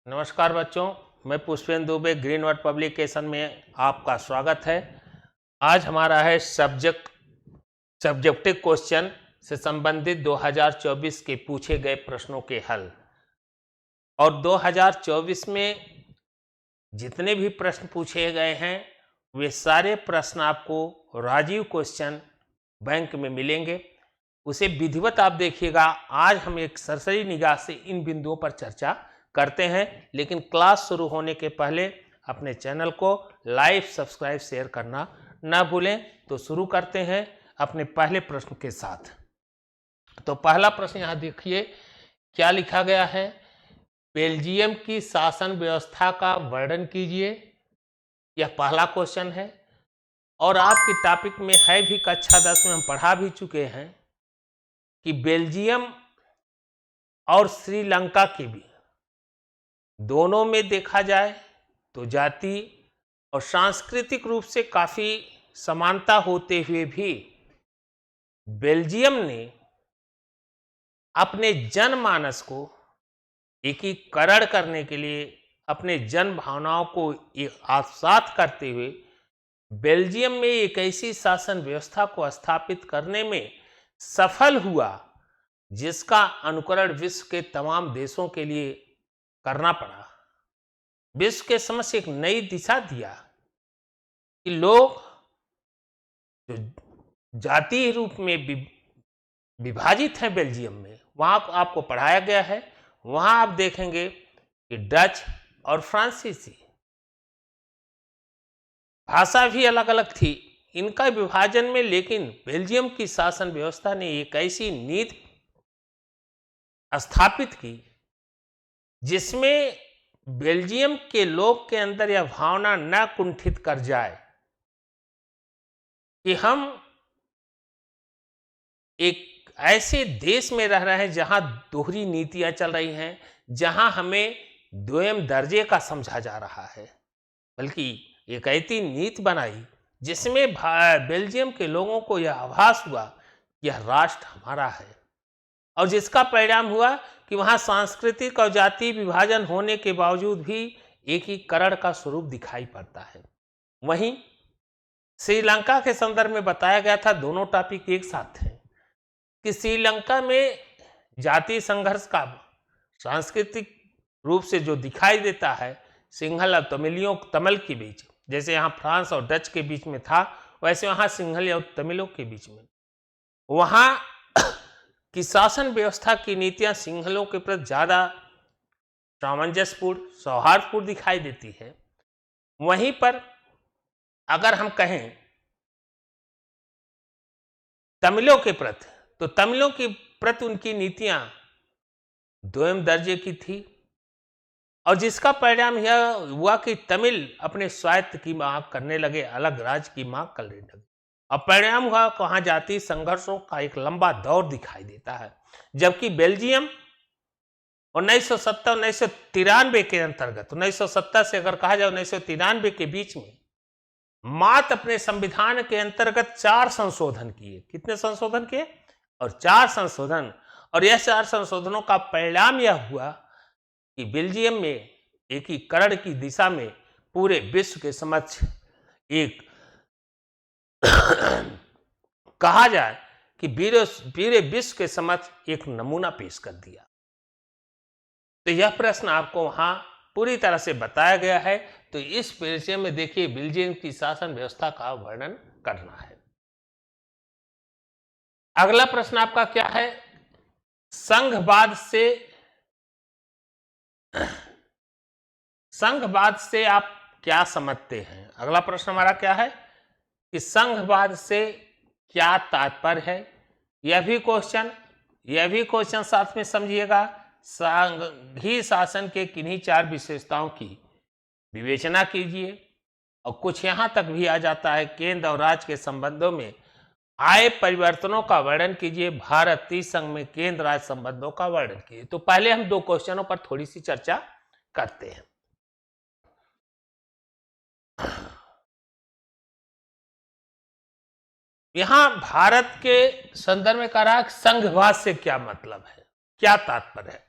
नमस्कार बच्चों, मैं Pushpendra Dubey green word publication में आपका स्वागत है। आज हमारा है सब्जेक्टिव क्वेश्चन से संबंधित 2024 के पूछे गए प्रश्नों के हल। और 2024 में जितने भी प्रश्न पूछे गए हैं वे सारे प्रश्न आपको राजीव क्वेश्चन बैंक में मिलेंगे। उसे विधिवत आप देखिएगा। आज हम एक सरसरी निगाह से इन बिंदुओं पर चर्चा करते हैं, लेकिन क्लास शुरू होने के पहले अपने चैनल को लाइक, सब्सक्राइब, शेयर करना ना भूलें। तो शुरू करते हैं अपने पहले प्रश्न के साथ। तो पहला प्रश्न यहाँ देखिए क्या लिखा गया है। बेल्जियम की शासन व्यवस्था का वर्णन कीजिए। यह पहला क्वेश्चन है और आपके टॉपिक में है भी, कक्षा 10 में हम पढ़ा भी चुके हैं कि बेल्जियम और श्रीलंका के भी दोनों में देखा जाए तो जाति और सांस्कृतिक रूप से काफी समानता होते हुए भी बेल्जियम ने अपने जनमानस को एकीकरण करने के लिए, अपने जन भावनाओं को एक आत्मसात करते हुए बेल्जियम में एक ऐसी शासन व्यवस्था को स्थापित करने में सफल हुआ जिसका अनुकरण विश्व के तमाम देशों के लिए करना पड़ा। विश्व के समक्ष एक नई दिशा दिया कि लोग जो जातीय रूप में विभाजित हैं बेल्जियम में, वहां आपको पढ़ाया गया है। वहां आप देखेंगे कि डच और फ्रांसीसी भाषा भी अलग अलग थी इनका विभाजन में, लेकिन बेल्जियम की शासन व्यवस्था ने एक ऐसी नीति स्थापित की जिसमें बेल्जियम के लोग के अंदर यह भावना न कुंठित कर जाए कि हम एक ऐसे देश में रह रहे हैं जहां दोहरी नीतियां चल रही हैं, जहां हमें द्वितीय दर्जे का समझा जा रहा है, बल्कि एक ऐसी नीति बनाई जिसमें बेल्जियम के लोगों को यह आभास हुआ कि यह राष्ट्र हमारा है, और जिसका परिणाम हुआ कि वहां सांस्कृतिक और जातीय विभाजन होने के बावजूद भी एकीकरण का स्वरूप दिखाई पड़ता है। वहीं श्रीलंका के संदर्भ में बताया गया था, दोनों टॉपिक एक साथ हैं, कि श्रीलंका में जातीय संघर्ष का सांस्कृतिक रूप से जो दिखाई देता है सिंहल और तमिल के बीच, जैसे यहाँ फ्रांस और डच के बीच में था, वैसे वहां सिंहल और तमिलों के बीच में वहां कि शासन व्यवस्था की नीतियां सिंहलों के प्रति ज्यादा सामंजस्यपूर्ण, सौहार्दपूर्ण दिखाई देती है। वहीं पर अगर हम कहें तमिलों के प्रति, तो तमिलों की प्रति उनकी नीतियां द्वितीय दर्जे की थी, और जिसका परिणाम यह हुआ कि तमिल अपने स्वायत्त की मांग करने लगे, अलग राज्य की मांग करने लगे। अब परिणाम हुआ वहां जातीय संघर्षों का एक लंबा दौर दिखाई देता है, जबकि बेल्जियम 1970-1993 के अंतर्गत, 1970 से अगर कहा जाए 1993 के बीच में मात्र अपने संविधान के अंतर्गत 4 संशोधन किए। कितने संशोधन किए? और 4 संशोधन। और यह 4 संशोधनों का परिणाम यह हुआ कि बेल्जियम में एकीकरण की दिशा में पूरे विश्व के समक्ष एक कहा जाए कि पूरे विश्व के समक्ष एक नमूना पेश कर दिया। तो यह प्रश्न आपको वहां पूरी तरह से बताया गया है। तो इस विषय में देखिए बेल्जियम की शासन व्यवस्था का वर्णन करना है। अगला प्रश्न आपका क्या है? संघवाद से आप क्या समझते हैं? अगला प्रश्न हमारा क्या है कि संघवाद से क्या तात्पर्य है? यह भी क्वेश्चन साथ में समझिएगा। संघीय शासन के किन्हीं 4 विशेषताओं की विवेचना कीजिए, और कुछ यहां तक भी आ जाता है केंद्र और राज्य के संबंधों में आए परिवर्तनों का वर्णन कीजिए। भारतीय संघ में केंद्र राज्य संबंधों का वर्णन कीजिए। तो पहले हम 2 क्वेश्चनों पर थोड़ी सी चर्चा करते हैं। यहां भारत के संदर्भ में कह रहा है संघवाद से क्या मतलब है, क्या तात्पर्य है।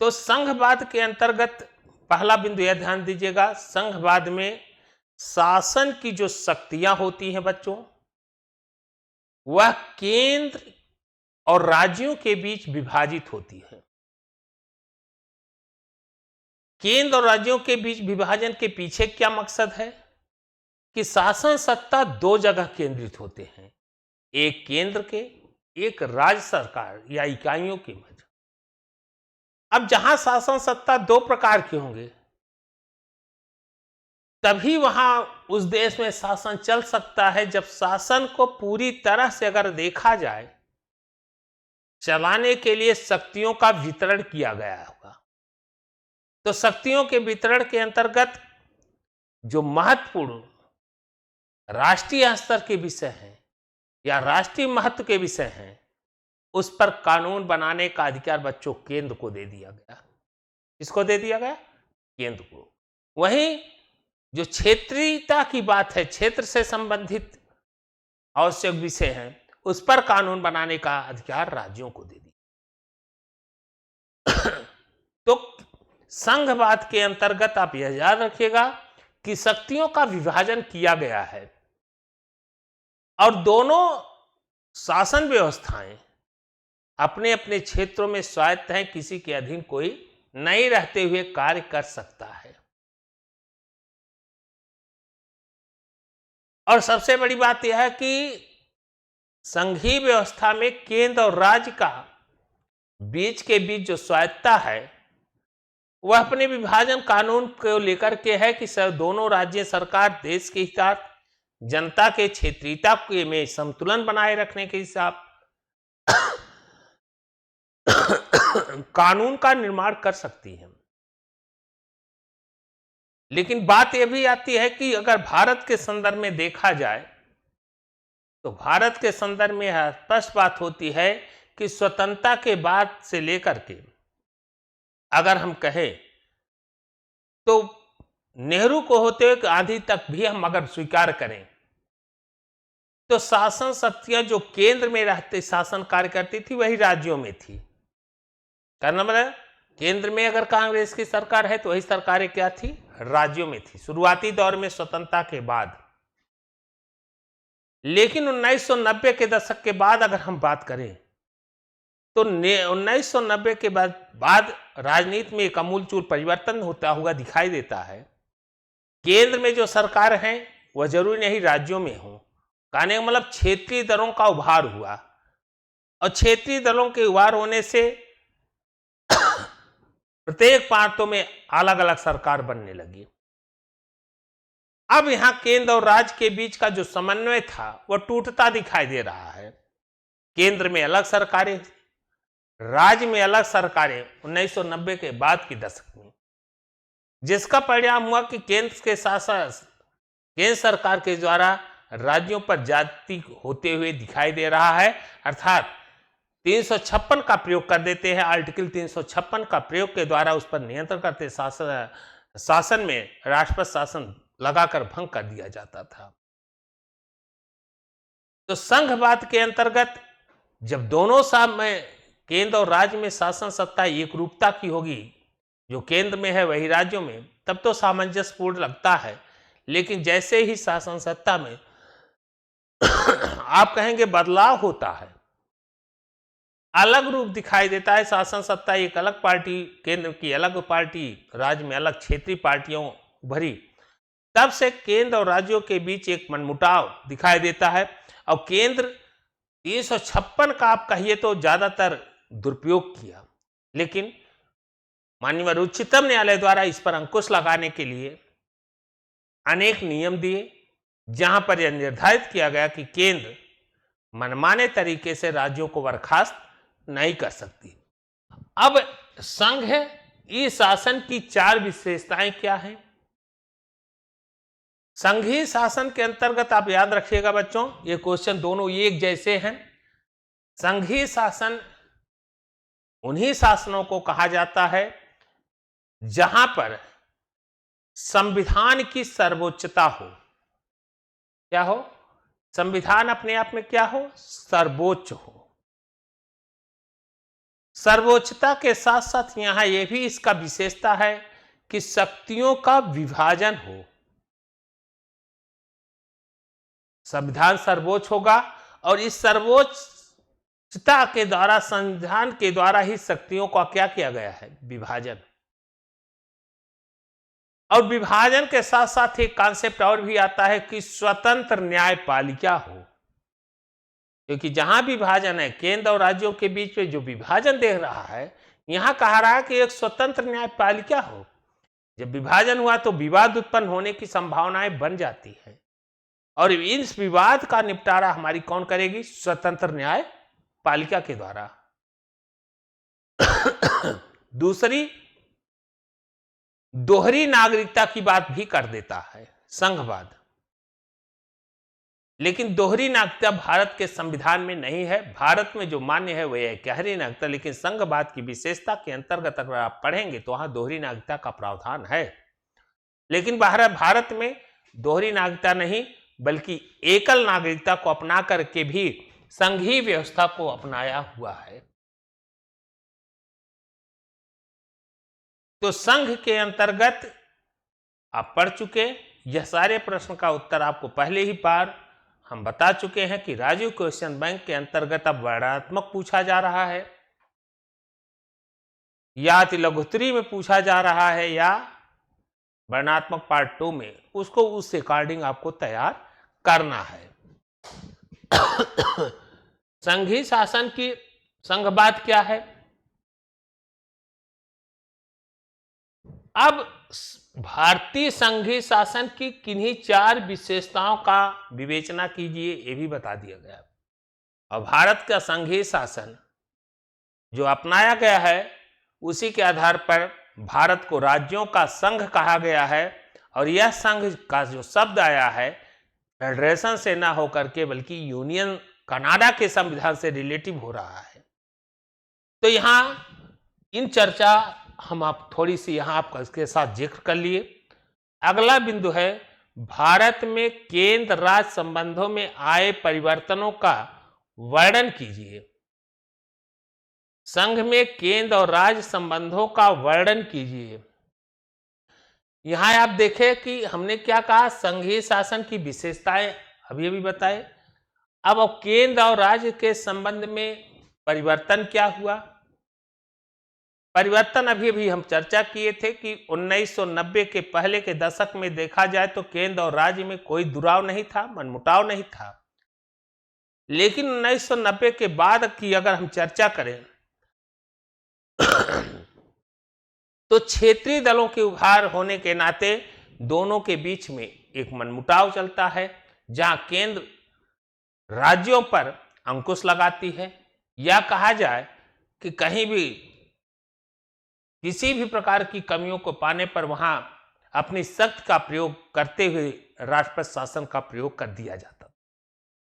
तो संघवाद के अंतर्गत पहला बिंदु यह ध्यान दीजिएगा, संघवाद में शासन की जो शक्तियां होती हैं बच्चों, वह केंद्र और राज्यों के बीच विभाजित होती है। केंद्र और राज्यों के बीच विभाजन के पीछे क्या मकसद है कि शासन सत्ता दो जगह केंद्रित होते हैं, एक केंद्र के, एक राज्य सरकार या इकाइयों के मध्य। अब जहां शासन सत्ता दो प्रकार के होंगे, तभी वहां उस देश में शासन चल सकता है जब शासन को पूरी तरह से अगर देखा जाए, चलाने के लिए शक्तियों का वितरण किया गया होगा। तो शक्तियों के वितरण के अंतर्गत जो महत्वपूर्ण राष्ट्रीय स्तर के विषय हैं या राष्ट्रीय महत्व के विषय हैं, उस पर कानून बनाने का अधिकार बच्चों केंद्र को दे दिया गया। किसको दे दिया गया? केंद्र को। वहीं जो क्षेत्रीयता की बात है, क्षेत्र से संबंधित आवश्यक विषय हैं, उस पर कानून बनाने का अधिकार राज्यों को दे दिया। तो संघवाद के अंतर्गत आप यह याद रखिएगा कि शक्तियों का विभाजन किया गया है और दोनों शासन व्यवस्थाएं अपने अपने क्षेत्रों में स्वायत्त हैं, किसी के अधीन कोई नहीं रहते हुए कार्य कर सकता है। और सबसे बड़ी बात यह है कि संघीय व्यवस्था में केंद्र और राज्य का बीच के बीच जो स्वायत्तता है, वह अपने विभाजन कानून को लेकर के है कि दोनों राज्य सरकार देश के हितार्थ, जनता के क्षेत्रीयता के में संतुलन बनाए रखने के हिसाब कानून का निर्माण कर सकती है। लेकिन बात यह भी आती है कि अगर भारत के संदर्भ में देखा जाए, तो भारत के संदर्भ में स्पष्ट बात होती है कि स्वतंत्रता के बाद से लेकर के अगर हम कहें तो नेहरू को होते हुए आंधी तक भी हम अगर स्वीकार करें, तो शासन शक्तियां जो केंद्र में रहते शासन कार्य करती थी, वही राज्यों में थी। करना मतलब केंद्र में अगर कांग्रेस की सरकार है तो वही सरकारें क्या थी? राज्यों में थी, शुरुआती दौर में स्वतंत्रता के बाद। लेकिन 1990 के दशक के बाद अगर हम बात करें तो 1990 के बाद राजनीति में एक आमूलचूल परिवर्तन होता हुआ दिखाई देता है। केंद्र में जो सरकार है वह जरूरी नहीं राज्यों में हो, कहने का मतलब क्षेत्रीय दलों का उभार हुआ और क्षेत्रीय दलों के उभार होने से प्रत्येक प्रांतों में अलग अलग सरकार बनने लगी। अब यहां केंद्र और राज्य के बीच का जो समन्वय था वह टूटता दिखाई दे रहा है। केंद्र में अलग सरकारें, राज्य में अलग सरकारें 1990 के बाद की दशक में, जिसका परिणाम हुआ कि केंद्र सरकार के द्वारा राज्यों पर जाति होते हुए दिखाई दे रहा है। अर्थात 356 का प्रयोग कर देते हैं, आर्टिकल 356 का प्रयोग के द्वारा उस पर नियंत्रण करते शासन में राष्ट्रपति शासन लगाकर भंग कर दिया जाता था। तो संघवाद के अंतर्गत जब दोनों में केंद्र और राज्य में शासन सत्ता एक रूपता की होगी, जो केंद्र में है वही राज्यों में, तब तो सामंजस्यपूर्ण लगता है। लेकिन जैसे ही शासन सत्ता में आप कहेंगे बदलाव होता है, अलग रूप दिखाई देता है, शासन सत्ता एक अलग पार्टी, केंद्र की अलग पार्टी, राज्य में अलग क्षेत्रीय पार्टियों उभरी, तब से केंद्र और राज्यों के बीच एक मनमुटाव दिखाई देता है। और केंद्र 356 का आप कहिए तो ज्यादातर दुरुपयोग किया, लेकिन माननीय उच्चतम न्यायालय द्वारा इस पर अंकुश लगाने के लिए अनेक नियम दिए, जहां पर यह निर्धारित किया गया कि केंद्र मनमाने तरीके से राज्यों को बर्खास्त नहीं कर सकती। अब संघ ई शासन की 4 विशेषताएं क्या हैं? संघीय शासन के अंतर्गत आप याद रखिएगा बच्चों, ये क्वेश्चन दोनों एक जैसे हैं। संघीय शासन उन्हीं शासनों को कहा जाता है जहां पर संविधान की सर्वोच्चता हो। क्या हो? संविधान अपने आप में क्या हो? सर्वोच्च हो। सर्वोच्चता के साथ साथ यहां यह भी इसका विशेषता है कि शक्तियों का विभाजन हो। संविधान सर्वोच्च होगा और इस सर्वोच्चता के द्वारा, संविधान के द्वारा ही शक्तियों का क्या किया गया है, विभाजन। और विभाजन के साथ साथ एक कॉन्सेप्ट और भी आता है कि स्वतंत्र न्यायपालिका हो, क्योंकि जहां विभाजन है, केंद्र और राज्यों के बीच में जो विभाजन देख रहा है, यहां कहा रहा है कि एक स्वतंत्र न्यायपालिका हो। जब विभाजन हुआ तो विवाद उत्पन्न होने की संभावनाएं बन जाती है, और इस विवाद का निपटारा हमारी कौन करेगी, स्वतंत्र न्यायपालिका के द्वारा। दूसरी, दोहरी नागरिकता की बात भी कर देता है संघवाद, लेकिन दोहरी नागरिकता भारत के संविधान में नहीं है। भारत में जो मान्य है वह है गहरी नागरिकता, लेकिन संघवाद की विशेषता के अंतर्गत अगर आप पढ़ेंगे तो वहां दोहरी नागरिकता का प्रावधान है। लेकिन भारत में दोहरी नागरिकता नहीं बल्कि एकल नागरिकता को अपना करके भी संघीय व्यवस्था को अपनाया हुआ है। तो संघ के अंतर्गत आप पढ़ चुके, यह सारे प्रश्न का उत्तर आपको पहले ही बार हम बता चुके हैं कि राजीव क्वेश्चन बैंक के अंतर्गत अब वर्णनात्मक पूछा जा रहा है या अति लघुत्तरी में पूछा जा रहा है या वर्णनात्मक पार्ट 2 में, उसको उस अकॉर्डिंग आपको तैयार करना है। संघीय शासन की संघवाद क्या है? अब भारतीय संघीय शासन की किन्हीं 4 विशेषताओं का विवेचना कीजिए, ये भी बता दिया गया। और भारत का संघीय शासन जो अपनाया गया है उसी के आधार पर भारत को राज्यों का संघ कहा गया है, और यह संघ का जो शब्द आया है फेडरेशन से ना होकर के बल्कि यूनियन कनाडा के संविधान से रिलेटिव हो रहा है। तो यहां इन चर्चा हम आप थोड़ी सी यहां आप इसके साथ जिक्र कर लिए। अगला बिंदु है भारत में केंद्र राज्य संबंधों में आए परिवर्तनों का वर्णन कीजिए। संघ में केंद्र और राज्य संबंधों का वर्णन कीजिए। यहां आप देखें कि हमने क्या कहा, संघीय शासन की विशेषताएं अभी बताए। अब केंद्र और राज्य के संबंध में परिवर्तन क्या हुआ? परिवर्तन अभी हम चर्चा किए थे कि 1990 के पहले के दशक में देखा जाए तो केंद्र और राज्य में कोई दुराव नहीं था, मनमुटाव नहीं था। लेकिन 1990 के बाद की अगर हम चर्चा करें तो क्षेत्रीय दलों के उभार होने के नाते दोनों के बीच में एक मनमुटाव चलता है, जहां केंद्र राज्यों पर अंकुश लगाती है, या कहा जाए कि कहीं भी किसी भी प्रकार की कमियों को पाने पर वहां अपनी शक्ति का प्रयोग करते हुए राष्ट्रपति शासन का प्रयोग कर दिया जाता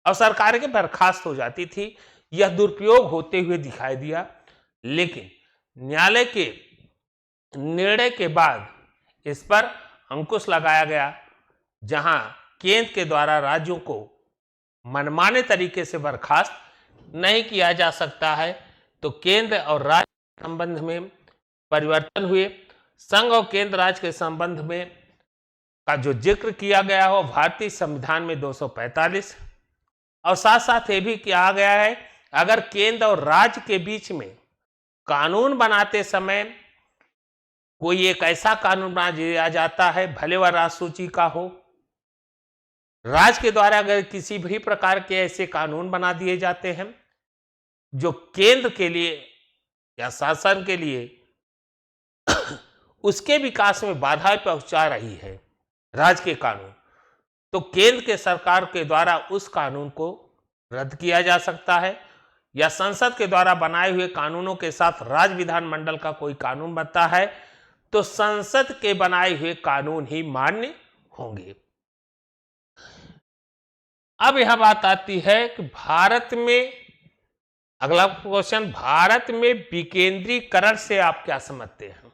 और सरकार के बर्खास्त हो जाती थी। यह दुरुपयोग होते हुए दिखाई दिया, लेकिन न्यायालय के निर्णय के बाद इस पर अंकुश लगाया गया, जहां केंद्र के द्वारा राज्यों को मनमाने तरीके से बर्खास्त नहीं किया जा सकता है। तो केंद्र और राज्य संबंध में परिवर्तन हुए। संघ और केंद्र राज्य के संबंध में का जो जिक्र किया गया हो भारतीय संविधान में 245, और साथ साथ ये भी किया गया है अगर केंद्र और राज्य के बीच में कानून बनाते समय कोई एक ऐसा कानून बना दिया जाता है, भले वह राजसूची का हो, राज्य के द्वारा अगर किसी भी प्रकार के ऐसे कानून बना दिए जाते हैं जो केंद्र के लिए या शासन के लिए उसके विकास में बाधा पहुंचा रही है राज्य के कानून, तो केंद्र के सरकार के द्वारा उस कानून को रद्द किया जा सकता है, या संसद के द्वारा बनाए हुए कानूनों के साथ राज्य विधानमंडल का कोई कानून बनता है तो संसद के बनाए हुए कानून ही मान्य होंगे। अब यह बात आती है कि भारत में, अगला क्वेश्चन, भारत में विकेंद्रीकरण से आप क्या समझते हैं?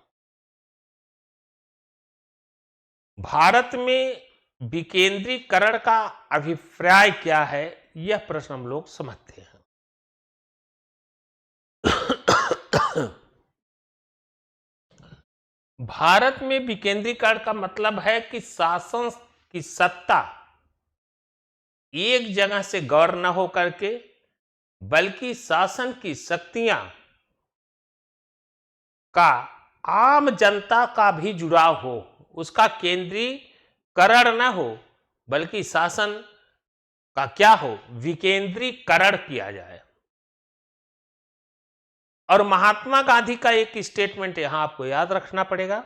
भारत में विकेंद्रीकरण का अभिप्राय क्या है, यह प्रश्न हम लोग समझते हैं। भारत में विकेंद्रीकरण का मतलब है कि शासन की सत्ता एक जगह से गौर न हो करके, बल्कि शासन की शक्तियां का आम जनता का भी जुड़ाव हो, उसका केंद्रीकरण न हो, बल्कि शासन का क्या हो, विकेंद्रीकरण किया जाए। और महात्मा गांधी का एक स्टेटमेंट यहां आपको याद रखना पड़ेगा,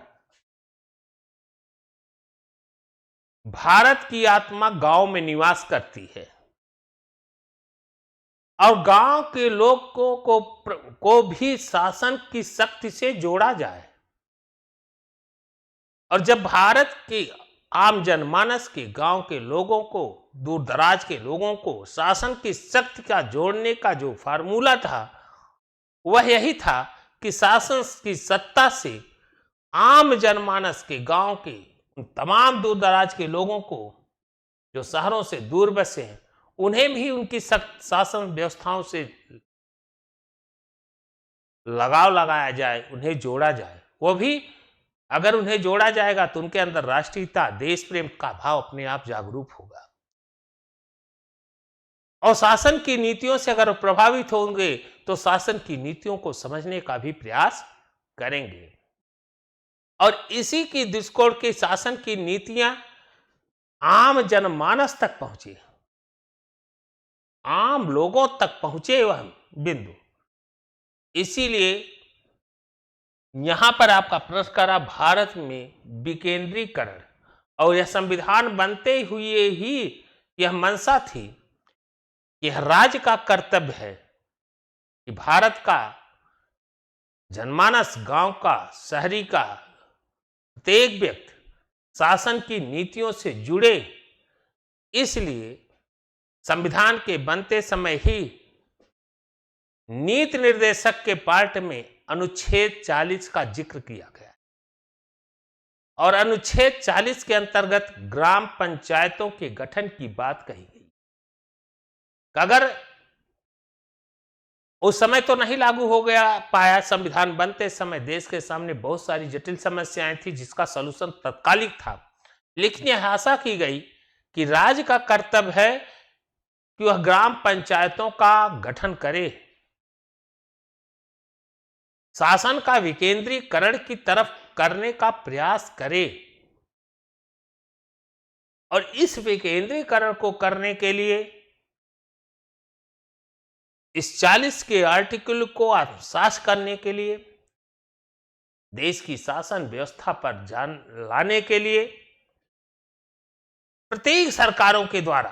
भारत की आत्मा गांव में निवास करती है और गांव के लोगों को भी शासन की शक्ति से जोड़ा जाए। और जब भारत के आम जनमानस के, गांव के लोगों को, दूर दराज के लोगों को शासन की शक्ति का जोड़ने का जो फार्मूला था, वह यही था कि शासन की सत्ता से आम जनमानस के, गांव के तमाम दूर दराज के लोगों को, जो शहरों से दूर बसे हैं, उन्हें भी उनकी शासन व्यवस्थाओं से लगाव लगाया जाए, उन्हें जोड़ा जाए। वो भी अगर उन्हें जोड़ा जाएगा तो उनके अंदर राष्ट्रीयता, देश प्रेम का भाव अपने आप जागरूक होगा और शासन की नीतियों से अगर प्रभावित होंगे तो शासन की नीतियों को समझने का भी प्रयास करेंगे। और इसी की दृष्टिकोण के शासन की नीतियां आम जनमानस तक पहुंचे, आम लोगों तक पहुंचे वह बिंदु। इसीलिए यहां पर आपका प्रश्न करा भारत में विकेंद्रीकरण, और यह संविधान बनते हुए ही यह मंशा थी, यह राज्य का कर्तव्य है कि भारत का जनमानस, गांव का, शहरी का प्रत्येक व्यक्ति शासन की नीतियों से जुड़े। इसलिए संविधान के बनते समय ही नीति निर्देशक के पार्ट में अनुच्छेद 40 का जिक्र किया गया और अनुच्छेद 40 के अंतर्गत ग्राम पंचायतों के गठन की बात कही गई। अगर उस समय तो नहीं लागू हो गया पाया, संविधान बनते समय देश के सामने बहुत सारी जटिल समस्याएं थी जिसका सलूशन तत्कालिक था, लेकिन यह आशा की गई कि राज्य का कर्तव्य है कि वह ग्राम पंचायतों का गठन करे, शासन का विकेंद्रीकरण की तरफ करने का प्रयास करे। और इस विकेंद्रीकरण को करने के लिए इस 40 के आर्टिकल को आत्मसात करने के लिए, देश की शासन व्यवस्था पर जान लाने के लिए प्रत्येक सरकारों के द्वारा,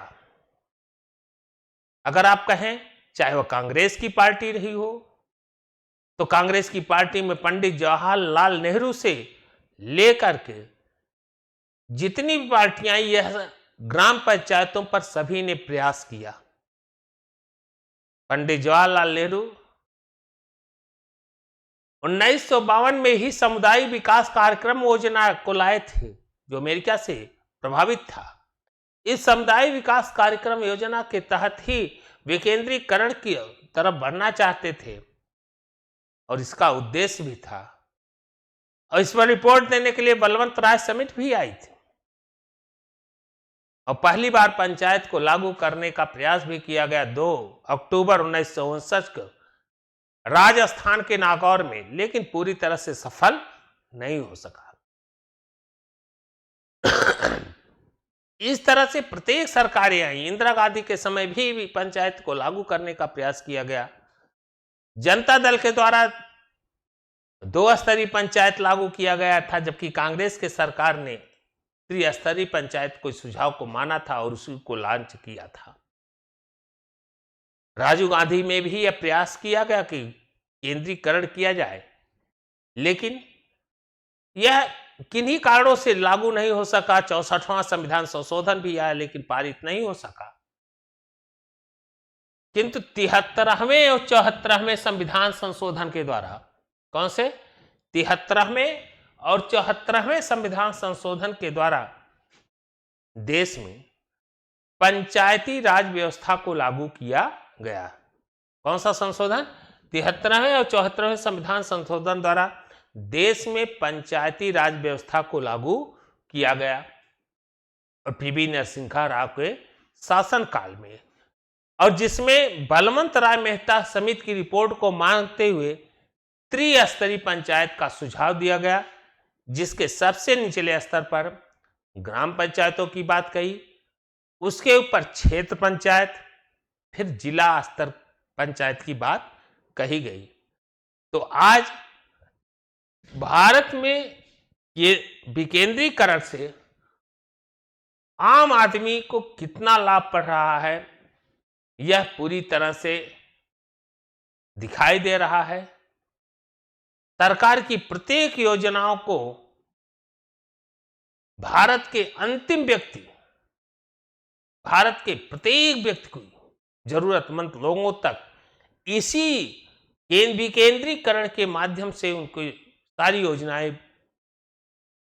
अगर आप कहें चाहे वह कांग्रेस की पार्टी रही हो, तो कांग्रेस की पार्टी में पंडित जवाहरलाल नेहरू से लेकर के जितनी भी पार्टियां, यह ग्राम पंचायतों पर सभी ने प्रयास किया। पंडित जवाहरलाल नेहरू 1952 में ही समुदाय विकास कार्यक्रम योजना को लाए थे, जो अमेरिका से प्रभावित था। इस समुदाय विकास कार्यक्रम योजना के तहत ही विकेंद्रीकरण की तरफ बढ़ना चाहते थे और इसका उद्देश्य भी था। और इस पर रिपोर्ट देने के लिए बलवंत राय समिति भी आई थी और पहली बार पंचायत को लागू करने का प्रयास भी किया गया 2 अक्टूबर 1959 को राजस्थान के नागौर में, लेकिन पूरी तरह से सफल नहीं हो सका। इस तरह से प्रत्येक सरकारें आई। इंदिरा गांधी के समय भी पंचायत को लागू करने का प्रयास किया गया। जनता दल के द्वारा 2 स्तरीय पंचायत लागू किया गया था, जबकि कांग्रेस के सरकार ने त्रिस्तरीय पंचायत को सुझाव को माना था और उसी को लॉन्च किया था। राजीव गांधी में भी यह प्रयास किया गया कि केंद्रीकरण किया जाए, लेकिन यह किन्हीं कारणों से लागू नहीं हो सका। 64वां संविधान संशोधन भी आया, लेकिन पारित नहीं हो सका। किंतु 73वें और 74वें संविधान संशोधन के द्वारा, कौन से 73वें और 74वें संविधान संशोधन के द्वारा देश में पंचायती राज व्यवस्था को लागू किया गया। कौन सा संशोधन? 73वें और 74वें संविधान संशोधन द्वारा देश में पंचायती राज व्यवस्था को लागू किया गया और पीवी नरसिम्हा राव के शासनकाल में, और जिसमें बलवंत राय मेहता समिति की रिपोर्ट को मानते हुए त्रिस्तरीय पंचायत का सुझाव दिया गया, जिसके सबसे निचले स्तर पर ग्राम पंचायतों की बात कही, उसके ऊपर क्षेत्र पंचायत, फिर जिला स्तर पंचायत की बात कही गई। तो आज भारत में ये विकेंद्रीकरण से आम आदमी को कितना लाभ पड़ रहा है, यह पूरी तरह से दिखाई दे रहा है। सरकार की प्रत्येक योजनाओं को भारत के अंतिम व्यक्ति, भारत के प्रत्येक व्यक्ति को, जरूरतमंद लोगों तक इसी विकेंद्रीकरण के माध्यम से उनको सारी योजनाएं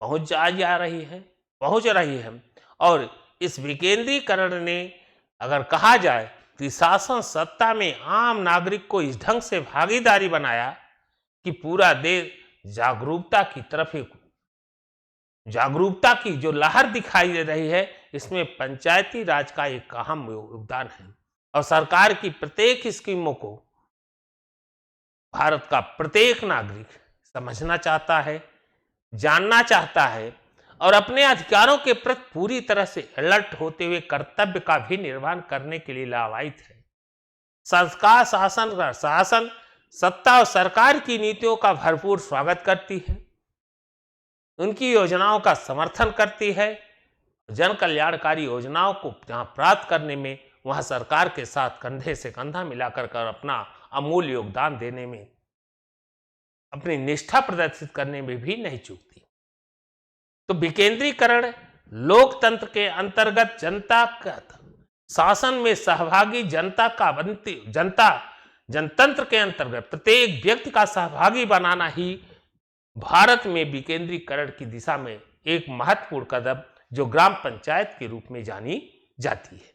पहुंच रही है। और इस विकेंद्रीकरण ने, अगर कहा जाए कि शासन सत्ता में आम नागरिक को इस ढंग से भागीदारी बनाया कि पूरा देश जागरूकता की जो लहर दिखाई दे रही है, इसमें पंचायती राज का एक अहम योगदान है। और सरकार की प्रत्येक स्कीमों को भारत का प्रत्येक नागरिक समझना चाहता है, जानना चाहता है और अपने अधिकारों के प्रति पूरी तरह से अलर्ट होते हुए कर्तव्य का भी निर्वहन करने के लिए लाभान्वित है। संस्कार शासन सत्ता और सरकार की नीतियों का भरपूर स्वागत करती है, उनकी योजनाओं का समर्थन करती है। जन कल्याणकारी योजनाओं को जहां प्राप्त करने में, वहां सरकार के साथ कंधे से कंधा मिलाकर अपना अमूल्य योगदान देने में, अपनी निष्ठा प्रदर्शित करने में भी नहीं चूकती। तो विकेंद्रीकरण लोकतंत्र के अंतर्गत जनता का शासन में सहभागी जनतंत्र के अंतर्गत प्रत्येक व्यक्ति का सहभागी बनाना ही भारत में विकेंद्रीकरण की दिशा में एक महत्वपूर्ण कदम, जो ग्राम पंचायत के रूप में जानी जाती है।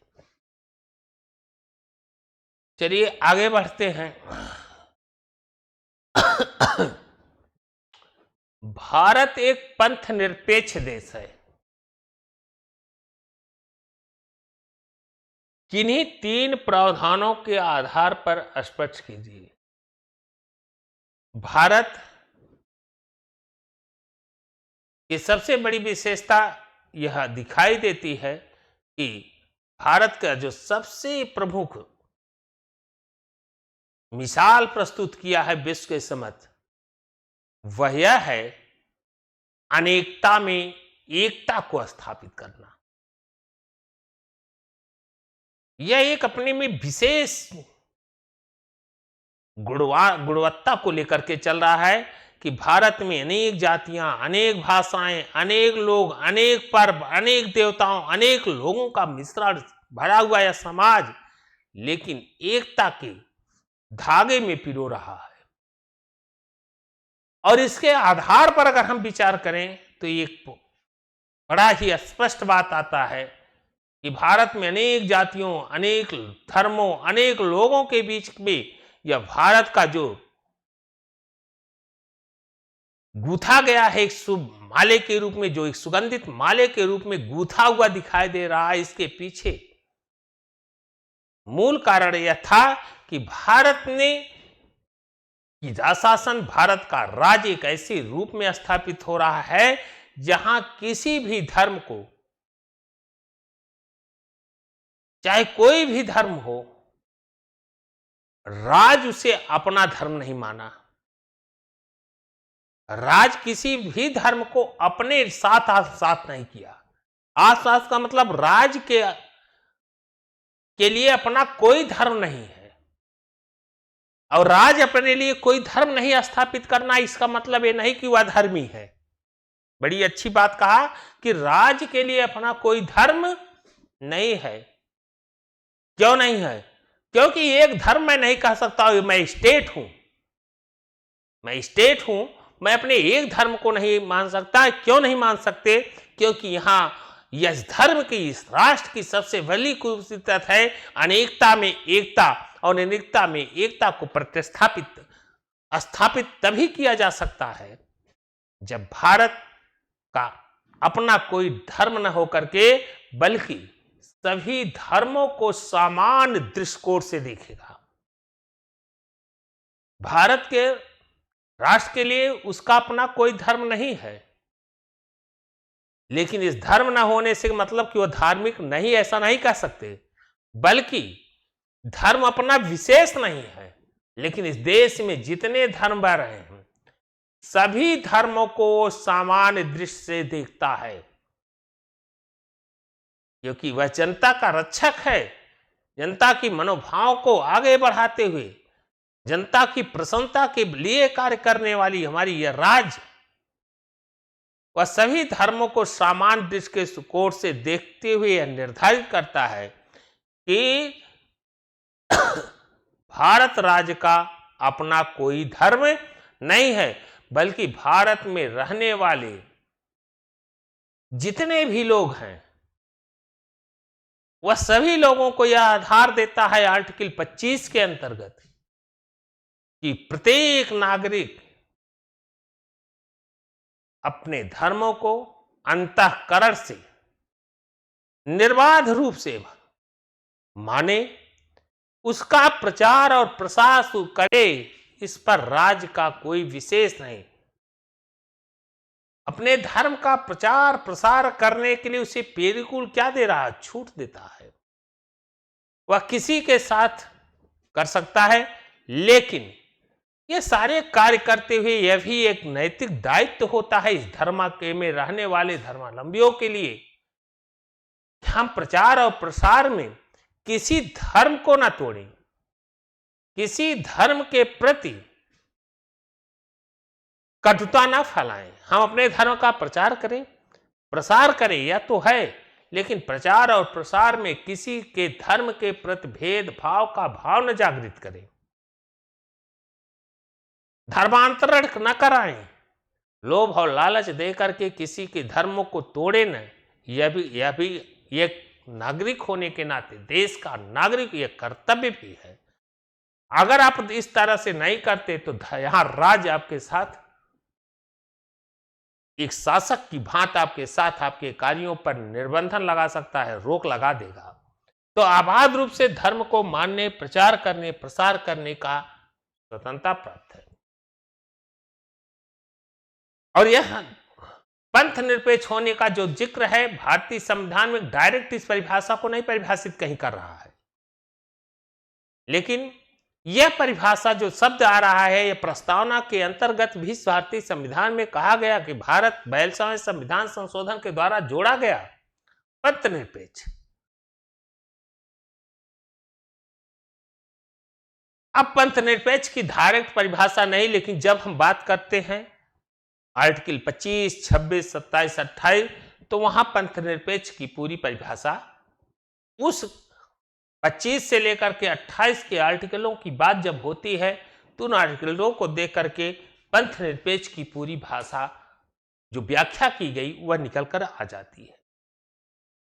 चलिए आगे बढ़ते हैं। भारत एक पंथ निरपेक्ष देश है। किन्हीं 3 प्रावधानों के आधार पर स्पष्ट कीजिए। भारत की सबसे बड़ी विशेषता यह दिखाई देती है कि भारत का जो सबसे प्रमुख मिसाल प्रस्तुत किया है विश्व के समक्ष, वह यह है अनेकता में एकता को स्थापित करना। यह एक अपने में विशेष गुणवत्ता को लेकर के चल रहा है कि भारत में अनेक जातियां, अनेक भाषाएं, अनेक लोग, अनेक पर्व, अनेक देवताओं, अनेक लोगों का मिश्रण भरा हुआ यह समाज, लेकिन एकता के धागे में पिरो रहा है। और इसके आधार पर अगर हम विचार करें तो एक बड़ा ही स्पष्ट बात आता है कि भारत में अनेक जातियों, अनेक धर्मों, अनेक लोगों के बीच में यह भारत का जो गूथा गया है एक शुभ माले के रूप में, जो एक सुगंधित माले के रूप में गूथा हुआ दिखाई दे रहा है, इसके पीछे मूल कारण यह था कि भारत ने शासन, भारत का राज्य एक ऐसे रूप में स्थापित हो रहा है जहां किसी भी धर्म को, चाहे कोई भी धर्म हो, राज उसे अपना धर्म नहीं माना। राज किसी भी धर्म को अपने साथ नहीं किया। आस का मतलब राज के लिए अपना कोई धर्म नहीं है, और राज अपने लिए कोई धर्म नहीं स्थापित करना, इसका मतलब ये नहीं कि वह धर्मी है। बड़ी अच्छी बात कहा कि राज के लिए अपना कोई धर्म नहीं है। क्यों नहीं है? क्योंकि एक धर्म मैं नहीं कह सकता मैं स्टेट हूं, मैं अपने एक धर्म को नहीं मान सकता। क्यों नहीं मान सकते? क्योंकि यहां इस धर्म की, इस राष्ट्र की सबसे बड़ी खूबसूरत है अनेकता में एकता। और अनेकता में एकता को स्थापित तभी किया जा सकता है जब भारत का अपना कोई धर्म न होकर के बल्कि सभी धर्मों को समान दृष्टिकोण से देखेगा। भारत के राष्ट्र के लिए उसका अपना कोई धर्म नहीं है, लेकिन इस धर्म न होने से मतलब कि वह धार्मिक नहीं, ऐसा नहीं कह सकते, बल्कि धर्म अपना विशेष नहीं है। लेकिन इस देश में जितने धर्म बह रहे हैं सभी धर्मों को समान दृष्टि से देखता है, क्योंकि वह जनता का रक्षक है। जनता की मनोभाव को आगे बढ़ाते हुए जनता की प्रसन्नता के लिए कार्य करने वाली हमारी यह राज्य, वह सभी धर्मों को समान दृष्टि के कोण से देखते हुए यह निर्धारित करता है कि भारत राज्य का अपना कोई धर्म नहीं है, बल्कि भारत में रहने वाले जितने भी लोग हैं वह सभी लोगों को यह आधार देता है आर्टिकल 25 के अंतर्गत कि प्रत्येक नागरिक अपने धर्मों को अंतःकरण से निर्बाध रूप से माने, उसका प्रचार और प्रसार करे, इस पर राज्य का कोई विशेष नहीं। अपने धर्म का प्रचार प्रसार करने के लिए उसे बिल्कुल क्या दे रहा है, छूट देता है। वह किसी के साथ कर सकता है, लेकिन ये सारे कार्य करते हुए यह भी एक नैतिक दायित्व होता है इस धर्म के में रहने वाले धर्मावलंबियों के लिए, हम प्रचार और प्रसार में किसी धर्म को ना तोड़ें, किसी धर्म के प्रति कटुता ना फैलाएं। हम अपने धर्म का प्रचार करें प्रसार करें, यह तो है, लेकिन प्रचार और प्रसार में किसी के धर्म के प्रति भेदभाव का भाव न जागृत करें, धर्मांतरण न कराएं, लोभ और लालच दे करके किसी के धर्मों को तोड़े न। यह भी एक नागरिक होने के नाते, देश का नागरिक यह कर्तव्य भी है। अगर आप इस तरह से नहीं करते तो यहां राज्य आपके साथ एक शासक की भांति आपके साथ आपके कार्यों पर निर्बंधन लगा सकता है, रोक लगा देगा। तो आबाद रूप से धर्म को मानने, प्रचार करने, प्रसार करने का स्वतंत्रता प्राप्त है। और यह पंथ निरपेक्ष होने का जो जिक्र है भारतीय संविधान में डायरेक्ट इस परिभाषा को नहीं परिभाषित कहीं कर रहा है, लेकिन यह परिभाषा जो शब्द आ रहा है यह प्रस्तावना के अंतर्गत भी भारतीय संविधान में कहा गया कि भारत 42वें संविधान संशोधन के द्वारा जोड़ा गया पंथ निरपेक्ष। अब पंथ निरपेक्ष की डायरेक्ट परिभाषा नहीं, लेकिन जब हम बात करते हैं आर्टिकल 25, 26, 27, 28, तो वहां पंथ निरपेक्ष की पूरी परिभाषा उस 25 से लेकर के 28 के आर्टिकलों की बात जब होती है तो उन आर्टिकलों को देख करके पंथ निरपेक्ष की पूरी भाषा जो व्याख्या की गई वह निकल कर आ जाती है।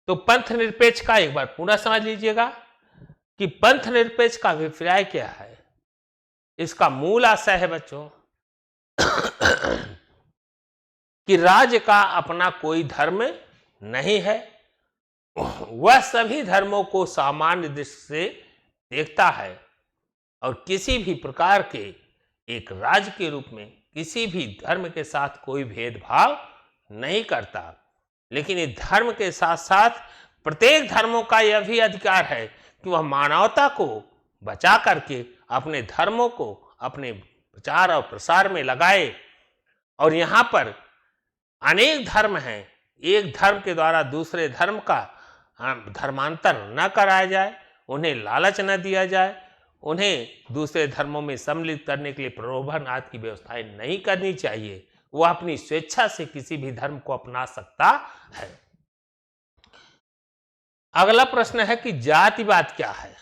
तो पंथ निरपेक्ष का एक बार पुनः समझ लीजिएगा कि पंथ निरपेक्ष का अभिप्राय क्या है। इसका मूल आशय है बच्चों कि राज्य का अपना कोई धर्म नहीं है, वह सभी धर्मों को सामान्य दृष्टि से देखता है और किसी भी प्रकार के एक राज्य के रूप में किसी भी धर्म के साथ कोई भेदभाव नहीं करता। लेकिन इस धर्म के साथ साथ प्रत्येक धर्मों का यह भी अधिकार है कि वह मानवता को बचा करके अपने धर्मों को अपने प्रचार और प्रसार में लगाए। और यहाँ पर अनेक धर्म हैं, एक धर्म के द्वारा दूसरे धर्म का धर्मांतर न कराया जाए, उन्हें लालच न दिया जाए, उन्हें दूसरे धर्मों में सम्मिलित करने के लिए प्रलोभन आदि की व्यवस्थाएं नहीं करनी चाहिए। वह अपनी स्वेच्छा से किसी भी धर्म को अपना सकता है। अगला प्रश्न है कि जातिवाद क्या है,